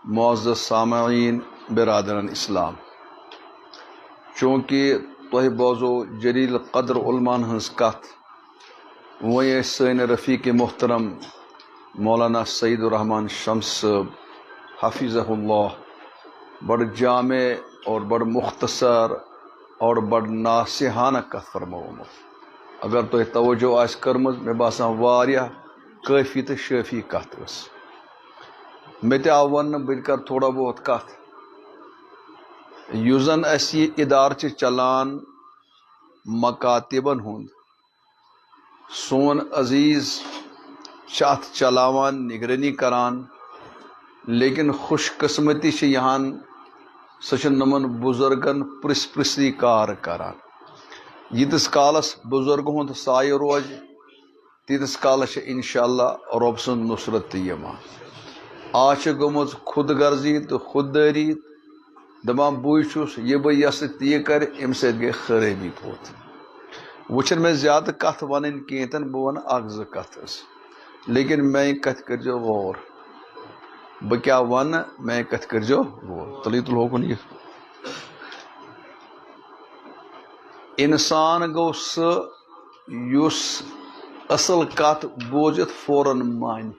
معزز سامعین برادران اسلام، چونکہ تہ بوزو جلیل قدر علمان ہنز کت وہیں سن رفیق محترم مولانا سعید الرحمان شمس صاحب حفظہ اللہ بڑ جامع اور بڑ مختصر اور بڑ ناصحانہ کت فرمومت۔ اگر تہ توجہ آس کرمز مے باسان واریاہ کافی تو شافی کت اس مے تہ آو ون بہ کر تھوڑا بہت کت یس زن اس یہ ادارہ چلان مکاتبن ہند سون عزیز ات چلاوان نگرانی کران، لیکن خوش قسمتی سے یہاں سہ نمن بزرگن پرسری کار کران۔ یتس کالس بزرگ ہند سایہ روز تیتس کالس انشاءاللہ رب سن نصرت تہ یوان۔ آج گمت خود غرضی تو خود داری، دپان بوئی چھس یہ بہ یس تی کر ام سۭتۍ گئی خرابی پوت۔ وچھن میں زیادہ کت ون کیتن بہ ون اکھ زٕ کت لیکن میں کت کرجو غور، بہ کیا ون میں کت کرجو غور۔ تلی تلوکن یہ انسان گو سہ یس اصل کت بوزت فوراً مان،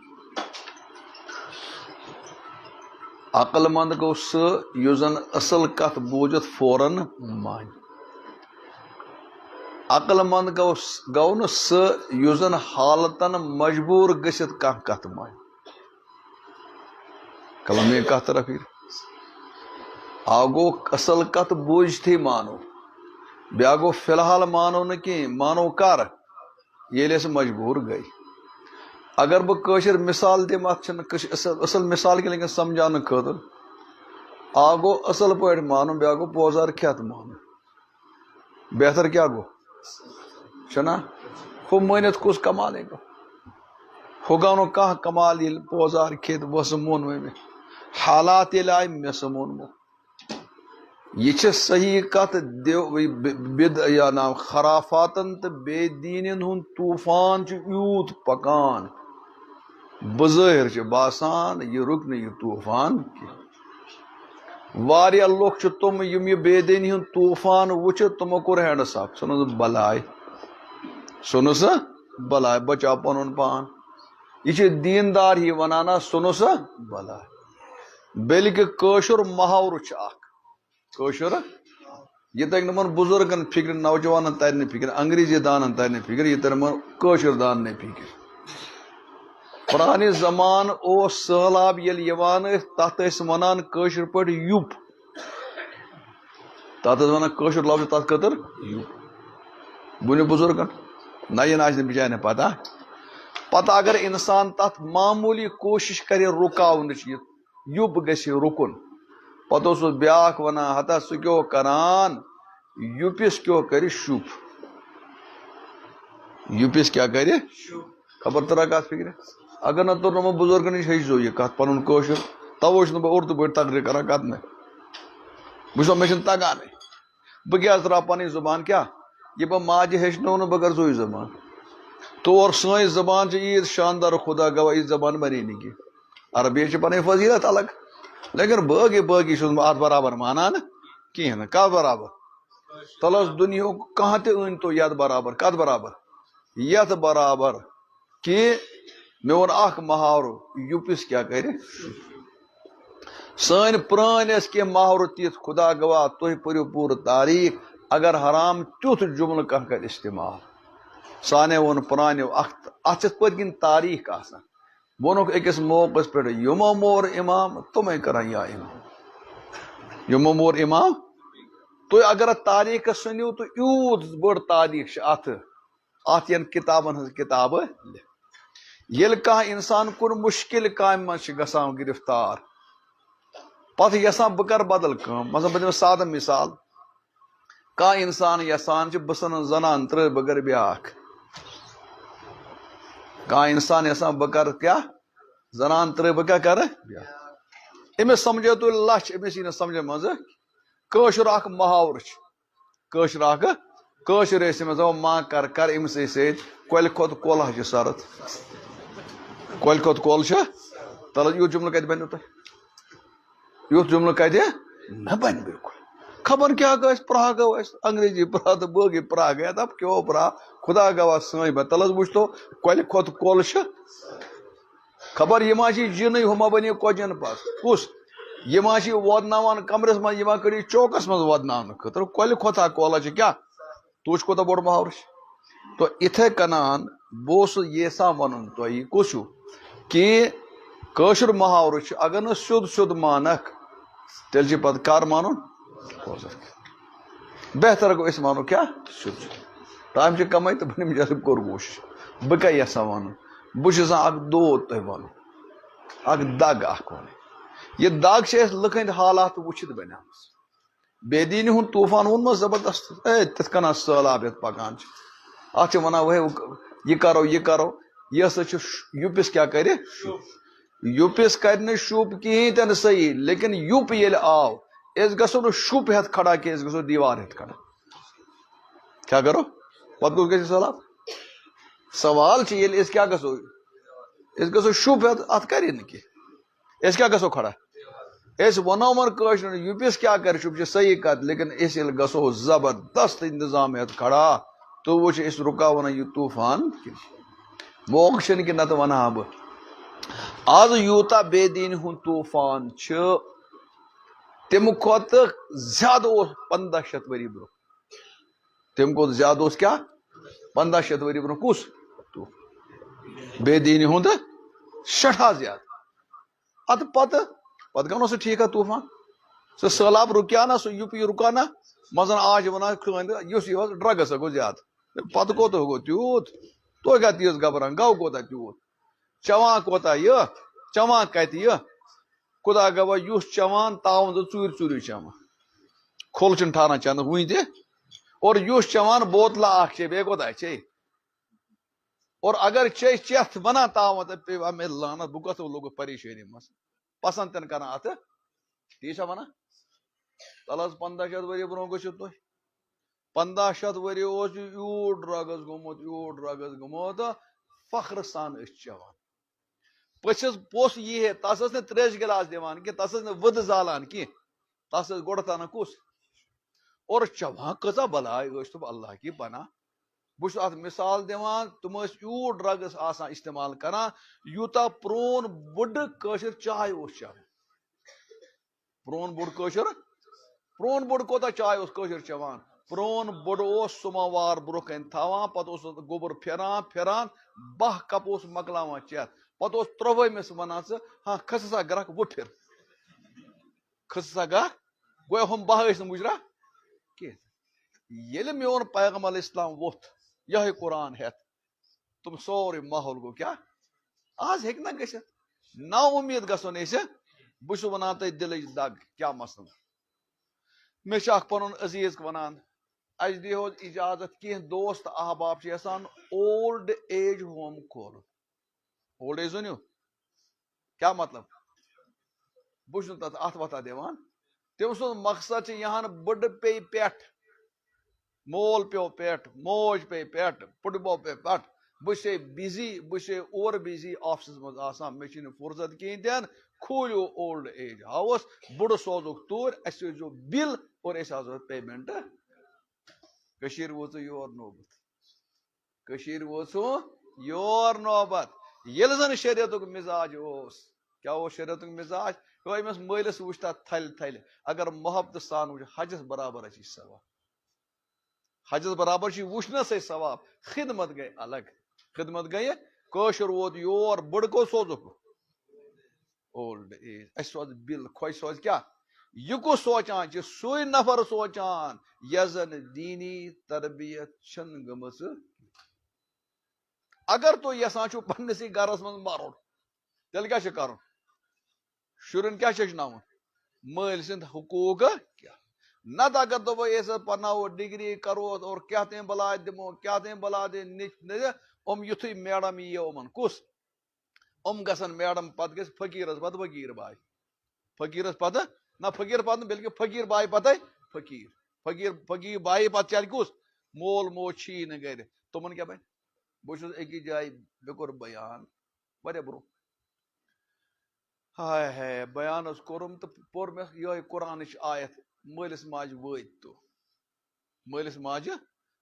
عقل مند گو سہ یس زن اصل کت بوزت فوراً مان۔ عقل مند گو نا سہ یس زن حالتن مجبور گژھت کانٛہہ کت مان۔ کلام یہ کتھ طرف گو اصل کت بوزتھی مانو، بیا گو فی الحال مانو نہ کی مانو کر ییٚلہِ أسۍ مجبور گئی۔ اگر بہ کٲشر مثال دم ات اصل مثال کی لیکن سمجھانے خاطر گو اصل پٲٹھۍ مانو، بیا گو پوزار کھیت مانو۔ بہتر کیا گو چھنا ہو مٲنِتھ کُس کمالے گو، ہو گو نہٕ کانٛہہ کمال ییٚلہِ پوزار کھیت بہ سہ مون وۄنۍ حالات ییٚلہِ آیہِ مےٚ سہ مونمو۔ یہ چھ صحیح کت یا نام خرافاتن تو بے دینن ہند طوفان چھ یوت پکان بظاہر چھ باسان یہ رک نہ یہ طوفان کی۔ واریاہ لوگ چھ تم یم یہ بے دینی ہند طوفان وچھ تمو کور ہینڈس اپ سنو بلائے، سنو سا بلائے بچاو پنن پان۔ یہ چھ دیندار ہی ونانا سنو سا بلائے، بلکہ کٲشُر محاورٕ چھ اکھ کٲشُر یہ تک نمن بزرگن فکر، نوجوانن تر نہ فکر، انگریزی دانن تر نہ فکر، یہ تر کٲشُر دان نہ فکر۔ پرانہِ زمان اوس سہلاب ییٚلہِ یوان ٲسۍ تتھ ٲسۍ ونان کٲشِر پٲٹھۍ یُپ، تتھ ٲسۍ ونان کٲشُر لفظ تتھ خٲطر یُپ۔ بُنہِ بزرگن نہ یہ آسہِ نہٕ بچارِ پتہ، پتہ اگر انسان تتھ معمولی کوشش کرِ رکاونٕچ یہ یُپ گژھِ رکُن، پتہ اوس بیاکھ ونان ہتا سُہ کیٛاہ کران یُپس کیٛاہ کرِ شُپ، یُپس کیا کرِ خبر ترا کتھ فکر۔ اگر نہ تور بزرگن نش ہیچزو یہ کت پن کٲشُر، توے چھُس نہٕ بہٕ اردو پٲٹھۍ تقریر کران کتھ نہ بہٕ چھُس مےٚ چھُنہٕ تگانے، بہٕ کیٛازِ تراو پنٕنۍ زبان کیٛاہ یہ بہٕ ماجہِ ہیٚچھنو نہٕ بہٕ کر سوے زبان۔ طور سٲنۍ زبان چھِ ییٖژ شاندار خدا گواہ یہِ زبان مرے نہٕ کینٛہہ، عربی چھِ پنٕنۍ فضیلت الگ، لیکن باقی چھُس بہٕ اتھ برابر مانان کہیٖنۍ نہٕ۔ کتھ برابر تلس دنیاہُک کانٛہہ تہِ أنۍ تو یتھ برابر، کتھ برابر یتھ برابر کہ مےٚ ووٚن اکھ محاورٕ یُپس کیٛاہ کرِ۔ سٲنۍ پرٛٲنۍ ٲسۍ کینٛہہ محاورٕ تِتھ خدا گواہ تُہۍ پٔرِو پوٗرٕ تاریخ، اگر حرام تیُتھ جملہٕ کانٛہہ کرِ استعمال سانے ووٚن پرٛانیو اتھ چھِ پٔتۍ کِنۍ تاریخ آسان، ووٚنُکھ أکِس موقعس پٮ۪ٹھ یِمو مور امام تِمے کران یا امام، یِمو مور امام۔ تُہۍ اگر اتھ تاریخس سُنِو تہٕ یوٗت بٔڑ تاریخ چھِ اتھ ین کتابن ہٕنٛز کتابہٕ ییٚلہِ کانٛہہ انسان کُنہِ مُشکل کامہِ منٛز چھِ گژھان گرفتار پتہٕ یژھان بہٕ کرٕ بدل کٲم، مثلاً بہٕ دِمہٕ سادٕ مثال، کانٛہہ انسان یژھان چھُ بہٕ ژھٕنہٕ زنان ترٛٲوِتھ بہٕ کرٕ بیاکھ، کانٛہہ انسان یژھان بہٕ کرٕ کیٛاہ زنان ترٛٲوِتھ بہٕ کیٛاہ کرٕ بیاکھ، أمِس سمجھو تُہۍ لچھ، أمِس یی نہٕ سمجھ منٛزٕ۔ کٲشُر اکھ محاورٕ چھُ، کٲشُر اکھ کٲشُر ٲسۍ أمِس دپان ما کر أمِس ٲسۍ سۭتۍ کۄلہِ کھۄتہٕ کۄل حظ چھِ سرد، کۄلہِ کھۄتہٕ کۄل چھِ تلہٕ یوٗت جملہٕ کتہِ بنیو تۄہہِ۔ یُتھ جملہٕ کتہِ نہ بنہِ بالکل خبر کیا گژھِ پرٛاہ گوٚو اَسہِ انگریزی پرٛاہ تہٕ بٲگی پرٛاہ گٔے دپ کیو پرٛاہ خدا گواہ سٲنۍ بات تل حظ وٕچھ تو کۄلہِ کھۄتہٕ کۄل چھِ خبر یہِ ما چھِ جِنٕے ہُہ ما بنے کۄجن پس کُس یہِ ما چھِ وودناوان کمرس منٛز یہِ ما کٔڑی چوکس منٛز وودناونہٕ خٲطرٕ کۄلہِ کھۄتہٕ کۄلا چھِ کیٛاہ توٗچھ کوٗتاہ بوٚڑ محاورٕ چھِ تو یِتھے کنان بہٕ اوسُس یژھان ونُن تۄہہِ کُس چھُو کہِ کٲشُر محاورٕ چھُ اگر نہٕ سیوٚد سیوٚد مانکھ تیٚلہِ چھِ پتہٕ کر مانُن بہتر گوٚو أسۍ مانو کیٛاہ سیوٚد سیوٚد ٹایم چھِ کمٕے تہٕ بہٕ نِمہٕ کوٚر کوٗشِش بہٕ کیٛاہ یژھان ونُن بہٕ چھُس یژھان اکھ دود تۄہہِ ونُن اکھ دگ اکھ ونٕنۍ یہِ دگ چھِ اَسہِ لُکہٕ ہٕنٛدۍ حالات وٕچھِتھ بنیمٕژ بے دیٖنی ہُنٛد طوٗفان ووٚنمس زبردست تِتھ کٔنۍ سہلاب یتھ پکان چھِ اتھ چھِ ونان وے یہِ کرو یہِ کرو یہِ ہسا چھُ یوٚپِس کیٛاہ کرِ یوٚپِس کرِ نہٕ شُپ کِہیٖنۍ تہِ نہٕ صحیح لیکن یوٚپ ییٚلہِ آو أسۍ گژھو نہٕ شُپ ہٮ۪تھ کھڑا کینٛہہ أسۍ گژھو دیوار ہٮ۪تھ کھڑا کیٛاہ کرو پتہٕ کُس گژھِ سہلاب سوال چھِ ییٚلہِ أسۍ کیٛاہ گژھو أسۍ گژھو شُپ ہٮ۪تھ اتھ کرِ نہٕ کینٛہہ أسۍ کیٛاہ گژھو کھڑا أسۍ ونو وۄنۍ کٲشرٮ۪ن یوٚپِس کیٛاہ کرِ شُپ چھِ صحیح کتھ لیکن أسۍ ییٚلہِ گژھو زبردست انتظام ہٮ۪تھ کھڑا تو وٕچھ أسۍ رُکاوو نہٕ یہِ طوٗفان کینٛہہ موقعہٕ چھِنہٕ کہِ نتہٕ ونہٕ ہا بہٕ آز یوٗتاہ بے دیٖنی ہُنٛد طوٗفان چھُ تمہِ کھۄتہٕ زیادٕ اوس 1500 ؤری برونٛہہ تمہِ کھۄتہٕ زیادٕ اوس کیٛاہ 1500 ؤری برونٛہہ کُس بے دیٖنی ہُنٛد سٮ۪ٹھاہ زیادٕ اتھ پتہٕ گوٚو سُہ ٹھیٖک طوٗفان سُہ سہلاب رُکیو نا سُہ یوٚپی رُکا نا منٛزن آز چھِ ونان خٲنٛدٕ یُس یہِ اوس ڈرگس گوٚو زیادٕ پتہٕ کوٗتاہ گوٚو تیوٗت تُہۍ کیٛاہ تیٖژ گبران گوٚو کوٗتاہ تیوٗت چٮ۪وان کوٗتاہ یہِ چٮ۪وان کتہِ یہِ خدا گواہ یُس چٮ۪وان تاوَن زٕ ژوٗرِ ژوٗرِ چٮ۪وان کھُل چھُنہٕ ٹھاران چٮ۪نہٕ وُنہِ تہِ اور یُس چٮ۪وان بوتلہ اکھ چے بیٚیہِ کوتاہ چے اور اگر چے چٮ۪تھ ونان تاوَن تہٕ پیٚیہِ مےٚ لانت بہٕ کتھ لوٚگُس پریشٲنی منٛز پسنٛد تہِ نہٕ کران اتھٕ تی چھا ونان تل حظ 1500 ؤری برونٛہہ گٔژھِو تُہۍ 1500 ؤری اوس یہِ یوٗت ڈرگس گوٚمُت فخرٕ سان ٲسۍ چٮ۪وان پٔژھِس پوٚژھ یی ہے تس ٲس نہٕ تریشہِ گِلاس دِوان کینٛہہ تس ٲس نہٕ وٕدٕ زالان کینٛہہ تس ٲس گۄڈٕ تانۍ کُس اور چٮ۪وان کۭژاہ بلاے ٲسۍ تِم اللہ کی پناہ بہٕ چھُس اتھ مثال دِوان تِم ٲسۍ یوٗت ڈرگس آسان استعمال کران یوٗتاہ پرون بُڈٕ کٲشِر چاے اوس چٮ۪وان پرون بوٚڑ کوتاہ چاے اوس کٲشُر چٮ۪وان پرون بوٚڑ اوس سُماوار برونٛہہ کنہِ تھاوان پتہٕ اوس گوٚبُر پھِران 12 کپ اوس مۄکلاوان چٮ۪تھ پتہٕ اوس 3وٲہمِس ونان ژٕ ہاں کھسہٕ سا گرکھ وۄنۍ پھِر کھسہٕ سا گرکھ گویا ہُم 12 ٲسۍ نہٕ مُجرا کینٛہہ ییٚلہِ میون پیغمبر اسلام ووٚتھ یِہوٚے قرآن ہٮ۪تھ تِم سورُے ماحول گوٚو کیٛاہ آز ہیٚکہِ نہ گٔژھِتھ نا اُمید گژھو نہٕ أسۍ بہٕ چھُس ونان تۄہہِ دِلٕچ دگ کیٛاہ مسلہٕ مےٚ چھُ اکھ پنُن عزیٖز ونان اسہِ دِیو اِجازت کینٛہہ دوس تہٕ احباب چھِ یژھان اولڈ ایج ہوم کھولُن اولڈ ایج ؤنِو کیٛاہ مطلب بہٕ چھُس نہٕ تتھ اتھ وتھا دِوان تٔمۍ سُنٛد مقصد چھُ یہان بٕڈٕ پیٚیہِ پٮ۪ٹھ مول پیٚو پٮ۪ٹھ موج پیٚیہِ پٮ۪ٹھ پُڈبو پیٚیہِ پٮ۪ٹھ بہٕ چھُسے بِزی بہٕ چھُسے اورٕ بِزی آفسس منٛز آسان مےٚ چھِنہٕ فُرصت کِہیٖنۍ تہِ نہٕ کھوٗلِو اولڈ ایج ہاوُس بُڈٕ سوزُکھ توٗرۍ اسہِ سوٗزِو بِل اور أسۍ ہسا پیمنٹ کٔشیٖر وٲژٕ یور نوبت ییٚلہِ زن شریعتُک مِزاج اوس کیٛاہ اوس شریعتُک مِزاج أمِس مٲلِس وٕچھ تتھ تھلہِ اگر محبتہٕ سان وٕچھ حجس برابر اَسی ثواب حجس برابر چھُ وٕچھنسٕے ثواب خدمت گٔے الگ خدمت گٔیہِ کٲشُر ووت یور بٕڈٕ کوٚت سوزُکھ اولڈ ایج اسہِ سوز بِل خۄش سوز کیٛاہ یہِ کُس سونٛچان چھُ سُے نفر سونٛچان یس زن دیٖنی تربیت چھنہٕ گٔمٕژ اگر تُہۍ یژھان چھِو پننسٕے گرس منٛز مرُن تیٚلہِ کیٛاہ چھُ کرُن شُرٮ۪ن کیٛاہ چھُ ہیٚچھناوُن مٲلۍ سٕنٛدۍ حقوٗق کیٛاہ نتہٕ اگر دوٚپو أسۍ پرناوو ڈگری کرو اور کیٛاہ تام بلاے دِمو کیٛاہ تام بلاے یِم یِتھُے میڈم یِیو یِمن کُس یِم گژھن میڈم پتہٕ گژھِ فقیٖرس پتہٕ فقیٖر باے فقیٖرس پتہٕ نہ فقیٖر پتہٕ نہٕ بلکہِ فقیٖر باے پتے فقیٖر بایہِ پتہٕ چلہِ کُس مول موج چھِی نہٕ گرِ تِمن کیٛاہ بنہِ بہٕ چھُس أکِس جایہِ مےٚ کوٚر بیان واریاہ برونٛہہ ہائے ہائے بیان کورم تو پور میں یہ قرآنچ آیت مالس ماج وت تو مالس ماجہ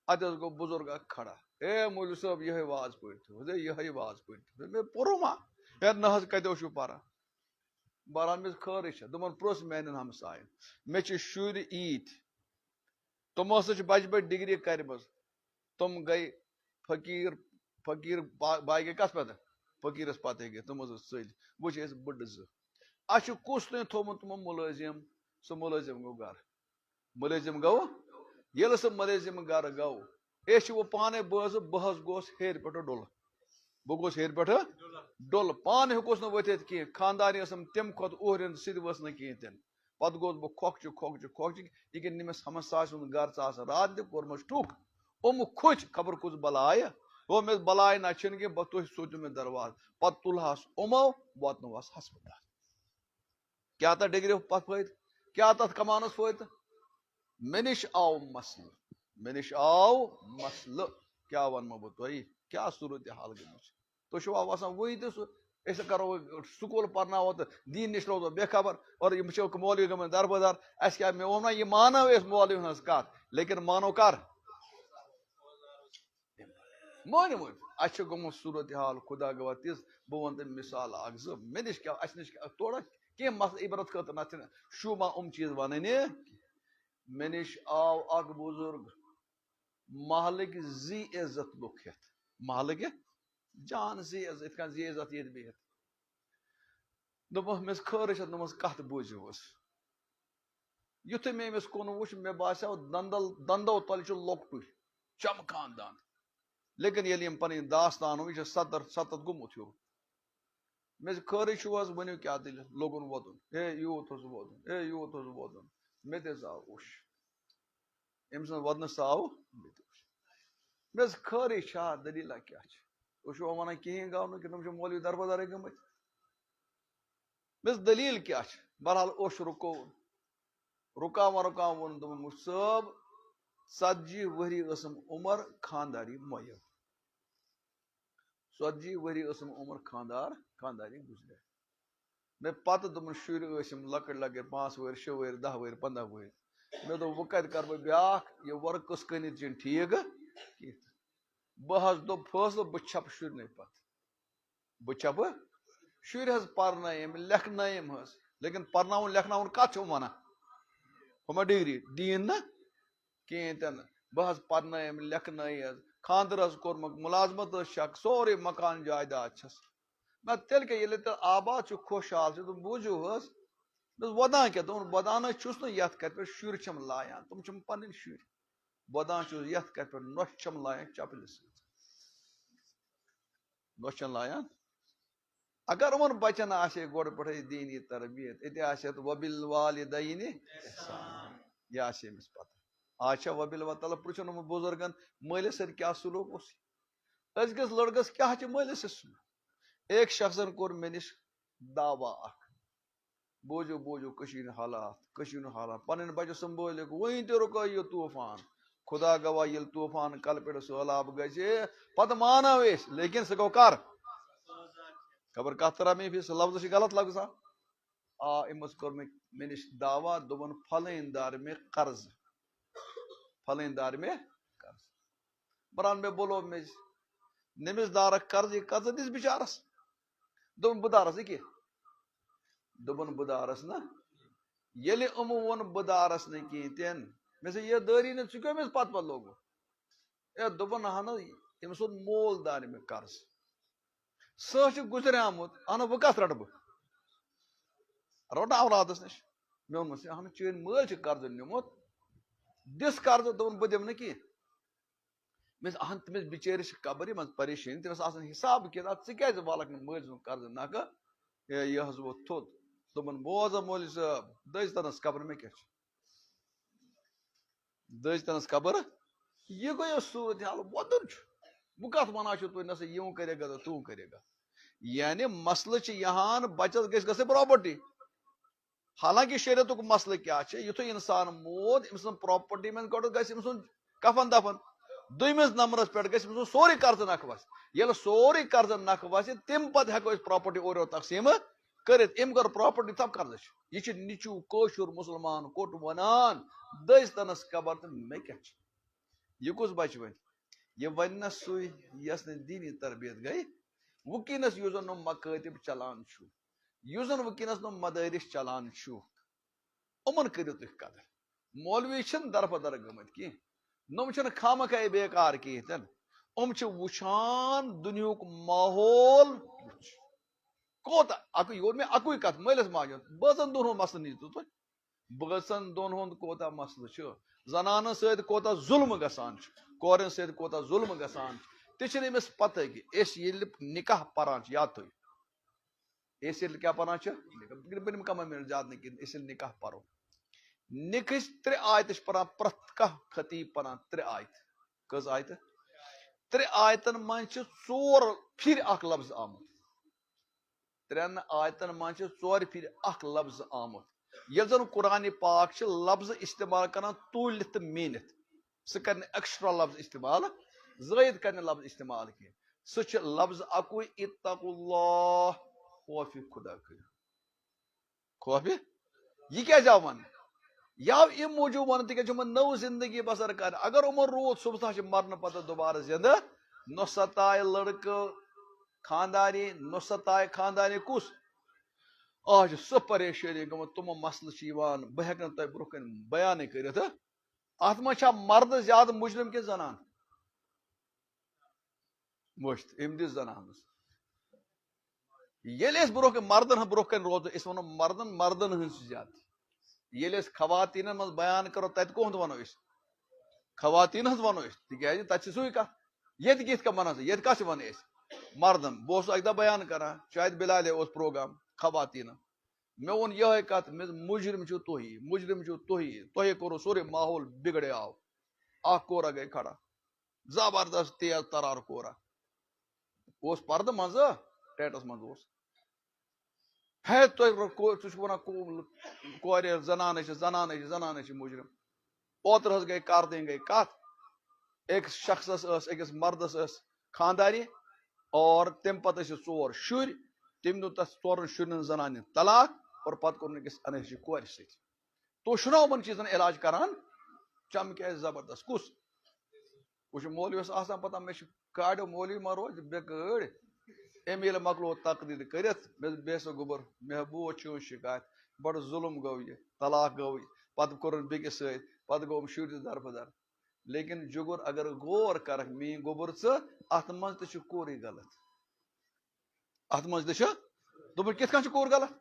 ات گو بزرگ کھڑا اے مولوی صاحب یہ واز پڑھو یہ واز پڑھو میں پورو ما ہے نہ کتو چھو پارا بہرحال مز خٲرٕے چھےٚ دوٚپُن پرٛژھ میانٮ۪ن ہمساین مےٚ چھِ شُرۍ ییٖتۍ تِمو ہسا چھِ بجہِ بجہِ ڈگری کرِمژ تِم گٔے فقیٖر باے گٔے کتھ پتہٕ فقیٖرس پتہٕ گٔے تِم حظ ژٔلۍ وۄنۍ چھِ أسۍ بٕڈٕ زٕ اَسہِ چھُ کُس تانۍ تھوٚومُت تِمو مُلٲزِم سُہ مُلٲزِم گوٚو گرٕ مُلٲزِم گوٚو ییٚلہِ سُہ مُلٲزِم گرٕ گوٚو أسۍ چھِ وۄنۍ پانے بٲژٕ بہٕ حظ گوس ہیٚرِ پٮ۪ٹھٕ ڈُلہٕ بہٕ گوس ہیٚرِ پٮ۪ٹھٕ ڈُلہٕ پانہٕ ہیوٚکُس نہٕ ؤتھِتھ کینٛہہ خاندارنہِ ٲسٕم تمہِ کھۄتہٕ اوہرٮ۪ن سُہ تہِ ؤژھ نہٕ کِہیٖنۍ تہِ نہٕ پتہٕ گوس بہٕ کھۄکھچہِ یہِ کہِ نٔمِس ہمساے سُنٛد گرٕ ژٕ آسہٕ راتھ تہِ کوٚرمُت ٹھُک یِم کھوٚتۍ خبر کُس بلاے دوٚپ مےٚ بلاے نہ چھِنہٕ کینٛہہ بہٕ تُہۍ سوٗزِو مےٚ درواز پتہٕ تُلہَس یِمو واتنوہَس ہسپتال کیٛاہ تتھ ڈگری پتہٕ فٲیدٕ کیٛاہ تتھ کمانس فٲیدٕ مےٚ نِش آو مسلہٕ کیٛاہ ونمو بہٕ تۄہہِ کیٛاہ صوٗرت حال گٔمٕژ تُہۍ چھِوا باسان وٕنۍ تہِ سُہ أسۍ کرو سکوٗل پرناوو تہٕ دیٖن نِش روزو بے خبر اور یِم چھِ مولوی گٔمٕتۍ دربٕدار اَسہِ کیٛاہ مےٚ ووٚن نا یہِ مانو أسۍ مولوی ہٕنٛز کتھ لیکن مانو کر مٲنِو اَسہِ چھُ گوٚمُت صوٗرت حال خدا گواہ تِژھ بہٕ وَنہٕ تۄہہِ مِثال اکھ زٕ مےٚ نِش کیٛاہ اَسہِ نِش تورا کینٛہہ مسلہٕ عبرت خٲطرٕ نتہٕ چھِنہٕ شوٗبان یِم چیٖز وَنٕنہِ مےٚ نِش آو اکھ بُزرگ محلٕکۍ زی عزت لُکھ ہٮ۪تھ محلٕکۍ جان زی عزت یِتھ کٔنۍ زی عزت ییٚتہِ بِہِتھ دوٚپمَس مےٚ ٲس خٲرٕے چھِ دوٚپمَس کتھ بوٗزِو یُتھُے مےٚ أمِس کُن وُچھ مےٚ باسیو دندو تلہٕ چھُ لۄکٹُے چمکان دند لیکن ییٚلہِ یِم پنٕنۍ داستان یہِ چھُ ستتھ گوٚمُت ہیوٗ مےٚ چھِ خٲرٕے چھُو حظ ؤنِو کیٛاہ دٔلیٖل لوگُن وۄدُن یوٗت اوس وۄدُن مےٚ تہِ حظ آو اوٚش أمۍ سٕنٛز وۄدنہٕ سُہ آو مےٚ تہِ اوٚش مےٚ حظ خٲرٕے چھا دٔلیٖلہ کیٛاہ چھِ تُہۍ چھِوا وَنان کِہیٖنۍ گوٚو نہٕ کہِ تِم چھِ مولوی دربدارٕے گٔمٕتۍ مےٚ دوٚپ دٔلیٖل کیٛاہ چھِ بہرحال اوٚش رُکاوان ووٚن دوٚپُن صٲب 40 ؤری ٲسٕم عمر خانداری مۄیَل 40 ؤری ٲسٕم عمر خانداری گُزرے مےٚ پتہٕ دوٚپُن شُرۍ ٲسِم لۄکٕٹۍ لۄکٕٹۍ 5 ؤری 6 ؤری 10 ؤری 15 ؤری مےٚ دوٚپ وۄنۍ کتہِ کرٕ بہٕ بیٛاکھ یہِ ورٕ قٕصہٕ کٕنِتھ چھِنہٕ ٹھیٖک کینٛہہ بہٕ حظ دوٚپ فٲصلہٕ بہٕ چھپہٕ شُرنٕے پتہٕ شُرۍ حظ پرنٲیِم لیکھنٲیِم حظ لیکن پرناوُن لیکھناوُن کتھ چھِ یِم ونان ہُما ڈگری دیٖن نہٕ کِہیٖنۍ تہِ نہٕ بہٕ حظ پرنٲیِم لیکھنٲیِس خاندر حظ کوٚرمُت مُلازمت حظ چھکھ سورُے مکان جایداد چھس نہ تیٚلہِ کیٛاہ ییٚلہِ تیٚلہِ آباد چھُ خۄشحال چھُ تِم بوٗزِو حظ ودان کیٛاہ دوٚپُن ودان حظ چھُس نہٕ یتھ کتھِ پٮ۪ٹھ شُرۍ چھِم لایان تِم چھِم پنٕنۍ شُرۍ ودان چھُس یتھ کتھِ پٮ۪ٹھ نۄشہِ چھم لایان چپلہِ سۭتۍ نۄشہِ چھم لایان اگر یِمن بچن آسہِ ہے گۄڈٕ پٮ۪ٹھٕے دیٖنی تربیت أتی آسہِ ہے وبِالوالِدینِ احسان یہِ آسہِ ہے أمِس پتہ آز چھا وبِالوالدین پرٛژھُن یِمن بُزرگن مٲلِس سۭتۍ کیٛاہ سلوٗک اوس أزکِس لڑکس کیٛاہ چھِ مٲلِس سۭتۍ سلوٗک أکۍ شخصن کوٚر مےٚ نِش دعوا اکھ بوٗزِو کٔشیٖرِ حالات پنٕنۍ بچہِ سنٛبھٲلِکھ وُنہِ تہِ رُکٲے یہِ طوٗفان خدا گواہ ییٚلہِ طوٗفان کلہٕ پٮ۪ٹھ سہلاب گژھِ پتہٕ مانو أسۍ لیکن سُہ گوٚو کر خبر کتھ ترا مےٚ سُہ لفظ چھِ غلط لفظ أمۍ حظ کوٚر مےٚ نِش دعوا دوٚپُن پھلٲنۍ دار مےٚ قرض برحال مےٚ بولو نٔمِس دارکھ قرض یہِ قرض دِس بِچارس دوٚپُن بہٕ دارس یہِ کیٛاہ دوٚپُن بہٕ دارس نہ ییٚلہِ یِمو ووٚن بہٕ دارس نہٕ کِہیٖنۍ تہِ نہٕ مےٚ دوٚپ یہِ دٲری نہٕ ژٕ کیٛاہ أمِس پتہٕ لوگُن دوٚپُن اہن حظ أمِس اوٚن مول دارِ مےٚ قرض سُہ حظ چھُ گُزریومُت اہن وۄنۍ کتھ رٹہٕ بہٕ رٹہٕ اولادس نِش مےٚ ووٚنمس اہن چٲنۍ مٲلۍ چھُ قرض نیوٗمُت دِس قرض دوٚپُن بہٕ دِمہٕ نہٕ کینٛہہ مےٚ اہن تٔمِس بِچٲرِس چھِ قبر منٛز پریشٲنی تٔمِس آسان حساب کِتاب ژٕ کیٛازِ والکھ نہٕ مٲلۍ سُنٛد قرض نکھٕ یہِ حظ ووٚتھ تھوٚد دوٚپُن بوزا مولوی صٲب دٔج تنس قبر مےٚ کیٛاہ چھُ دٔج تنس قبر یہِ گوٚو صوٗرت حال وۄدُن چھُ بہٕ کتھ ونان چھُو تُہۍ نہ سا یِم کرے گا تہٕ تُم کرے گا یعنی مسلہٕ چھِ یہان بچس گژھِ گژھٕنۍ پراپرٹی حالانکہِ شریعتُک مسلہٕ کیٛاہ چھُ یِتھُے انسان موٗد أمۍ سٕنٛز پراپرٹی منٛز گۄڈٕ گژھِ أمۍ سُنٛد کفن دفن دوٚیمِس نمبرس پٮ۪ٹھ گژھِ أمۍ سُنٛد سورُے قرضہٕ نکھٕ وَسہِ ییٚلہِ سورُے قرضہٕ نکھٕ وسہِ تمہِ پتہٕ ہٮ۪کو أسۍ پراپرٹی اورٕ یورٕ تقسیٖم کرت ام کر پراپرٹی تب قرض یہ نچو کوشر مسلمان کوٹ ونان دز تنس قبر تو مے کیا یہ کس بچ ون یہ ون سوی یس دینی تربیت گئی ونکس اس زن مکاتب چلان اس زن ونکس مدارس چلان امن کرو تھی قدر مولوی درپدر گمت کی نم خام خے بیکار کہین وچان دنیا ماحول کوتا یہ مے اکوئی کت مالس ماجہ بچن دون مسل نیتو تھی بچن دون کوتا مسل زنان ست کوتا ظلم گسان کورن ست کوتا ظلم گسان تہ امس پتہ کہ اس یل نکاح پران یاد تھی اس یل کیا پران بنم کم زیادہ نکل اس یل نکاح پرو نکس ترے آیت پران پرت کھ خطیب پران ترے آیت کس آیت ترے آیتن من ژور پھر اخ لفظ آمت ترین آیتن من ژور پھر اخ لفظ آمت یل زن قرآن پاک لفظ استعمال کران تولت مینت سہ کر ایکسٹرا لفظ استعمال زائد کر لفظ استعمال کی سہ لفظ اکوئی اتقوا اللہ خوف خدا کرو خوف یہ کیا جاؤ ون یا ام موجود ون تک نو زندگی بسر کر اگر عمر رود صبح مرنے پتہ دوبارہ زندہ نو ستائے لڑکہ خاندانی نو ستائے خاندانی کس آج سہ پریشانی گمت تم مسئلہ بہ ہیکہ تہ برہ کن بیان کرت ات مجھا مرد زیادہ مجرم کہ زنان مشت ام دس زنان یل برہ کن مردن برہ کن روز اس ونو مردن ہن زیادہ یل خواتین من بیان کرو تت کہد ونو خواتین ہز ونو تاز تت سوئی کت یہ کت ون یہ کت ون مردن بہت اک دہ بیان کران شاید بلال اس پروگرام خواتین مے وون یہ کت مجرم چھو تھی مجرم چھو تھی کورو سورے ماحول بگڑے آو اخ کورا گئی کھڑا زبردست تیز ترار کورا اس پرد مز ٹیٹس مز ہے کور زنان مجرم اوتر حس گئی کردیں گئی کت ایک شخصس اکس مردس خاندانی اور تم پتہ ژور شر تم دن تس ژورن شرین زنان طلاق اور پتہ کور اکس انش کور ست تو چھنا یمن چیزن علاج کران چمکہ زبردست کس وہ مولویس آسان پتہ مے کاڑو مولوی ما روز بے گڑ ام یل مکلو تقریر کرت بے سو گوبر مے بو چون شکایت بڑ ظلم گو یہ طلاق گو پتہ کورن بیکس ست پتہ گوم شر دربدر لیکن جگر اگر غور کرک می گوبر ات من تہ کوری غلط ات من تہ دپ کت کن کور غلط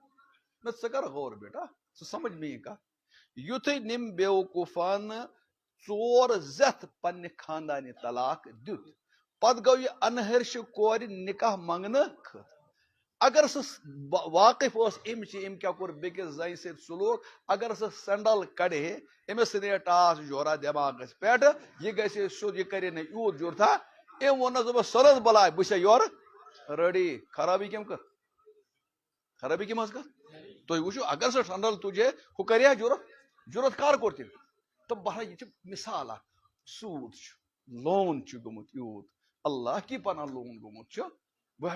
میں ثہ کر غور بیٹا ثہ سمجھ می کت یتھے نم بیوقوفان ژور زت پنہ خاندانی طلاق دت پتہ گو یہ انہرش کور نکاح منگنے خط اگر سہ واقف ام کیا کور بیکس زن ست سلوک اگر سہ سینڈل کڑے امس سی ٹاس جورا دماغس پہ یہ گھے سیود یہ کرے نا یوت جورتھا ام ون دپ سرس بلائے بہ یور ریڈی خرابی کم کر خرابی کم کر تھی وچو اگر سہ سینڈل تجھے ہو کریا ضرورت کار کور تیل تو بہر یہ مثال سود لون گومت یوت اللہ کی پناہ لون گومت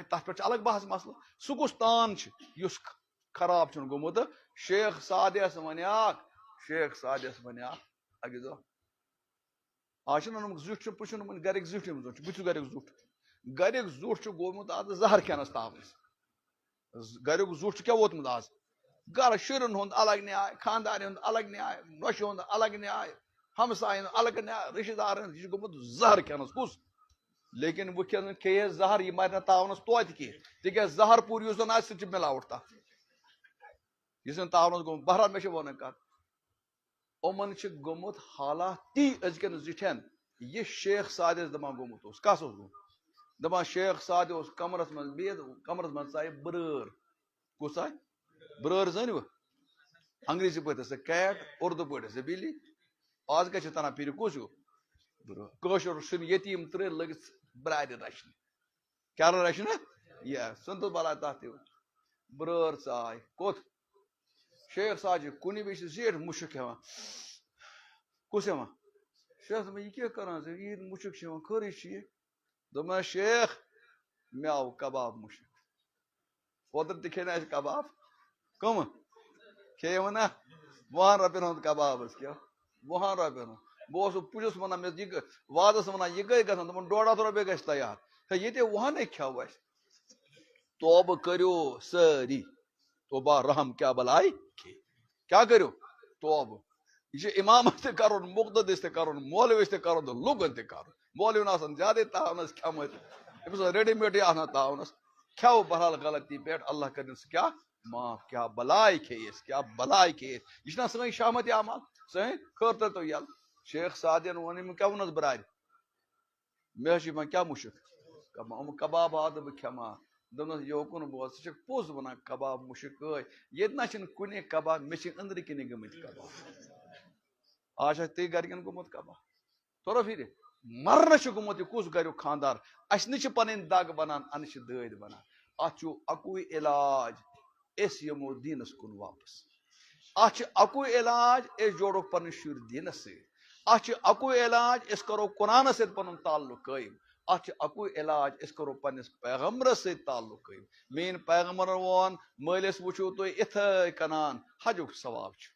تر پہ الگ بحث مسئلہ سہ کس تان اس خراب گومت شیخ سادس ونیا اکہ دہ آج زٹ پوچھن گرک زٹ بت گرک زٹ گرک زٹ گومت آج زہر کھینس تاونس گرک زٹ کیا ووتمت آج گر شرن ہند الگ نیاے خاندان ہند الگ نیاے نوشہ ہند الگ نیاے ہمسائن الگ نیاے رشتہ دار یہ گومت زہر کھینس کس لیکن وہ کھیس زہر یہ مر تاونس توتہ کی تک زہر پور اس زن آس سہ ملاوٹ تک یہ تاونس گومت بہرحال مے ون کت امن گومت حالات تی ازکن زٹھن یہ شیخ سادس دپان گومت کس گومت دپان شیخ ساد کمرس من بہت کمرس من ژایہ برر کس آئے برر زنو انگریزی پہ سہ کیٹ اردو پہ سہ بلی آج کیا تنان پھر کس قشر سن یتیم تر لگت برارِ رچن کیا رچن یہ سنتو بلا تحت برر ژاے کوت شیخ ساجی کن وز زیٹھ مشک ہیوان کس ہیوان شیخ دپان یہ کیا کران عید مشک خرچ یہ دپان شیخ مے آو کباب مشک اوتر تہ کھیٚنۍ اَسہِ کباب کٕم کھیٚیو نا 20 رۄپین ہُنٛد کباب حظ کیٛاہ 20 رۄپین ہُنٛد بہٕ اوسُس پُجس ونان مےٚ یہِ وادس ونان یہِ کٔہۍ گژھان دوٚپُن 150 رۄپیہِ گژھِ تیار ہے ییٚتہِ 20 کھٮ۪و اَسہِ توبہٕ کٔرِو سٲری توبہ رحم کیٛاہ بلاے کیٛاہ کٔرِو توبہٕ یہ چھُ اِمامس تہِ کرُن مُقتدِس تہِ کرُن مولوِس تہِ کرُن تہٕ لُکن تہِ کرُن مولوِین آسان زیادے تاونس کھٮ۪مٕتۍ أمِس اوس ریڈی میڈٕے آسان تاونس کھٮ۪و بہرحال غلطی پٮ۪ٹھ اللہ کٔرِنۍ سُہ کیٛاہ معاف کیٛاہ بلاے کھیٚیِس کیٛاہ بلاے کھیٚیِس یہِ چھُنہ سٲنۍ شہمت عمل سٲنۍ خٲطرٕ تو یَلہٕ شیخ سعدین ووٚن یِمن کیٛاہ ووٚنُس برارِ مےٚ حظ چھُ یِمن کیٛاہ مُشک یِم کباب آو بہٕ کھٮ۪مہٕ ہا دوٚپنس یوکُن بوز ژٕ چھکھ پوٚز ونان کباب مُشک ٲے ییٚتہِ نہ چھِنہٕ کُنہِ کباب مےٚ چھِ أنٛدرٕ کِنی گٔمٕتۍ کباب آز چھا تی گرِکٮ۪ن گوٚمُت کباب توٚرا فِکرِ مرنہٕ چھُ گوٚمُت یہِ کُس گریُک خاندار اسہِ نہٕ چھِ پنٕنۍ دگ بنان انہٕ چھِ دٲدۍ بنان اتھ چھُ اکُے علاج أسۍ یِمو دیٖنس کُن واپس اتھ چھُ اکُے علاج أسۍ جوڑوکھ پنٕنۍ شُرۍ دیٖنس سۭتۍ اتھ چھُ اکُے علاج أسۍ کرو قرآنس سۭتۍ پنُن تعلق قٲیِم اتھ چھُ اکُے علاج أسۍ کرو پننِس پیغمبرس سۭتۍ تعلق قٲیِم میٲنۍ پیغمبرن ووٚن مٲلِس وٕچھِو تُہۍ اِتھے کنان حجُک ثواب چھُ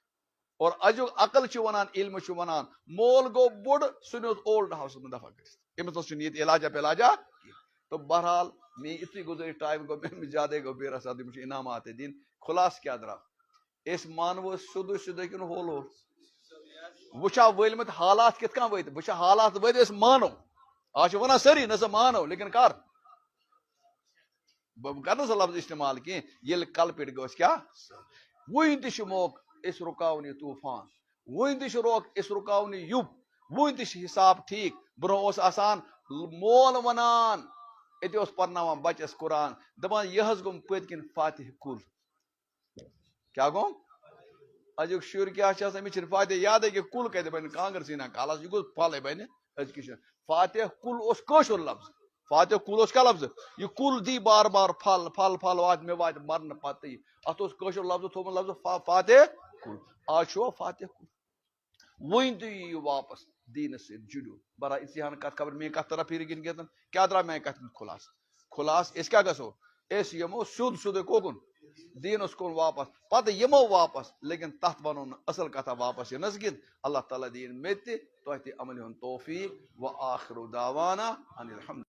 اور اجُک عقل چھُ ونان علم چھُ ونان مول گوٚو بوٚڑ سُہ نیوٗ اولڈ ہاوسس منٛز دفع کٔرِتھ أمِس چھُنہٕ ییٚتہِ علاجا پیلاجا کینٛہہ تہٕ بہرحال میٲنۍ یِتُے گُزٲرِش ٹایم گوٚو مےٚ زیادے گوٚو بیرا صاحب یِم چھِ انعامات تہِ دِنۍ خُلاصہٕ کیٛاہ درٛاو أسۍ مانوٕ سیوٚدُے سیوٚدُے کِنہٕ ہول ہول وۄنۍ چھا ؤلمٕتۍ حالات کِتھ کٔنۍ ؤتۍ وۄنۍ چھا حالات ؤتۍ أسۍ مانو آز چھِ ونان سٲری نہ سا مانو لیکن کر بہٕ کرٕ نہٕ سُہ لفظ استعمال کینٛہہ ییٚلہِ کلہٕ پیٚٹھۍ گوٚژھ کیٛاہ وُنہِ تہِ چھُ موقعہٕ أسۍ رُکاوُن یہِ طوٗفان وُنہِ تہِ چھُ أسۍ رُکاوُن یہِ یُپ وُنہِ تہِ چھُ حساب ٹھیٖک برونٛہہ اوس آسان مول ونان أتی اوس پرناوان بچس قرآن دپان یہِ حظ گوٚم پٔتۍ کِنۍ فاتح کُل کیٛاہ گوٚو أزیُک شُر کیٛاہ چھِ آسان أمِس چھِنہٕ فاتح یادے کہِ کُل کتہِ بنہِ کانٛگٕر سیٖنا کالس یہِ گوٚژھ پھلے بنہِ أزکِس شُرِس فاتح کُل اوس کٲشُر لفظ فاتح کُل اوس کیٛاہ لفظ یہِ کُل دی بار بار پھل پھل پھل واتہِ مےٚ واتہِ مرنہٕ پتہٕ اتھ اوس کٲشُر لفظ تھوٚومُت لفظ فاتح کُل آز چھُوا فاتح کُل وُنہِ تہِ یِیِو واپس دیٖنس سۭتۍ جُڑِو بہرحال یِژھٕے ہن کتھ خبر میٲنۍ کتھ طرف پھیرِ کِنہٕ کیٛاہ کیٛاہ درٛاو میانہِ کتھِ ہُنٛد خُلاصہٕ خُلاصہٕ أسۍ کیٛاہ گژھو أسۍ یِمو سیوٚد سیوٚدُے کوکُن دیٖنس کُن واپس پتہٕ یِمو واپس لیکن تتھ ونو نہٕ اصل کتھا واپس یِنس کِنۍ اللہ تعالیٰ دِیِن مےٚ تہِ تۄہہِ تہِ عملہِ ہُنٛد توفیٖق وآخِرُ دعوانا ان الحمدُ